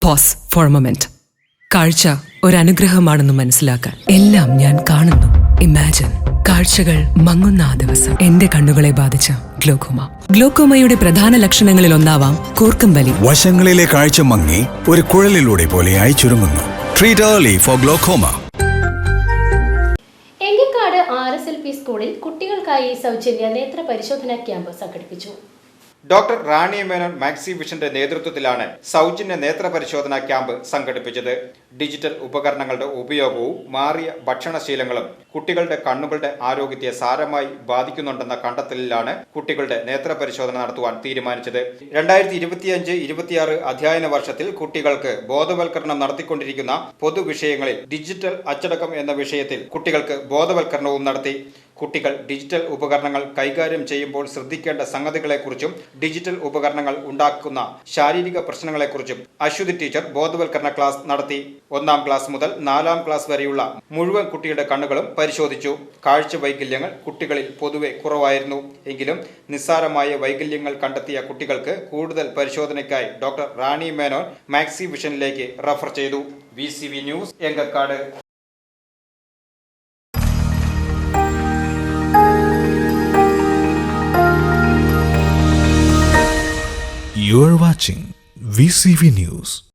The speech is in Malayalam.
Pose four A moment. കാഴ്ച ഒരനുഗ്രഹമാണെന്ന് മനസ്സിലാക്കാൻ എല്ലാം ഞാൻ കാണുന്നു. ഇമാജിൻ കാഴ്ചകൾ മങ്ങുന്ന ആ ദിവസം. എന്റെ കണ്ണുകളെ ബാധിച്ച ഗ്ലോക്കോമ. ഗ്ലോക്കോമയുടെ പ്രധാന ലക്ഷണങ്ങളിൽ ഒന്നാവാം കൂർക്കം വലി. വശങ്ങളിലെ കാഴ്ച മങ്ങി ഒരു കുഴലിലൂടെ പോലെയായി ചുരുങ്ങുന്നു. Treat early for glaucoma. എങ്കിക്കാട് RSLP സ്കൂളിൽ കുട്ടികൾക്കായി സൗജന്യ നേത്ര പരിശോധനാ ക്യാമ്പ് സംഘടിപ്പിച്ചു. ഡോക്ടർ റാണി മേനോൻ മാക്സി വിഷന്റെ നേതൃത്വത്തിലാണ് സൗജന്യ നേത്ര പരിശോധനാ ക്യാമ്പ് സംഘടിപ്പിച്ചത്. ഡിജിറ്റൽ ഉപകരണങ്ങളുടെ ഉപയോഗവും മാറിയ ഭക്ഷണശീലങ്ങളും കുട്ടികളുടെ കണ്ണുകളുടെ ആരോഗ്യത്തെ സാരമായി ബാധിക്കുന്നുണ്ടെന്ന കണ്ടെത്തലിലാണ് കുട്ടികളുടെ നേത്ര പരിശോധന നടത്തുവാൻ തീരുമാനിച്ചത്. 2025-26 അധ്യയന വർഷത്തിൽ കുട്ടികൾക്ക് ബോധവൽക്കരണം നടത്തിക്കൊണ്ടിരിക്കുന്ന പൊതുവിഷയങ്ങളിൽ ഡിജിറ്റൽ അച്ചടക്കം എന്ന വിഷയത്തിൽ കുട്ടികൾക്ക് ബോധവൽക്കരണവും നടത്തി. കുട്ടികൾ ഡിജിറ്റൽ ഉപകരണങ്ങൾ കൈകാര്യം ചെയ്യുമ്പോൾ ശ്രദ്ധിക്കേണ്ട സംഗതികളെക്കുറിച്ചും ഡിജിറ്റൽ ഉപകരണങ്ങൾ ഉണ്ടാക്കുന്ന ശാരീരിക പ്രശ്നങ്ങളെക്കുറിച്ചും അശ്വതി ടീച്ചർ ബോധവൽക്കരണ ക്ലാസ് നടത്തി. 1ാം ക്ലാസ് മുതൽ 4ാം ക്ലാസ് വരെയുള്ള മുഴുവൻ കുട്ടിയുടെ കണ്ണുകളും പരിശോധിച്ചു. കാഴ്ച വൈകല്യങ്ങൾ കുട്ടികളിൽ പൊതുവെ കുറവായിരുന്നു. എങ്കിലും നിസ്സാരമായ വൈകല്യങ്ങൾ കണ്ടെത്തിയ കുട്ടികൾക്ക് കൂടുതൽ പരിശോധനയ്ക്കായി doctor Rani Menon maxi വിഷനിലേക്ക് refer ചെയ്തു. VCV news, Enkakkad. You are watching VCV News.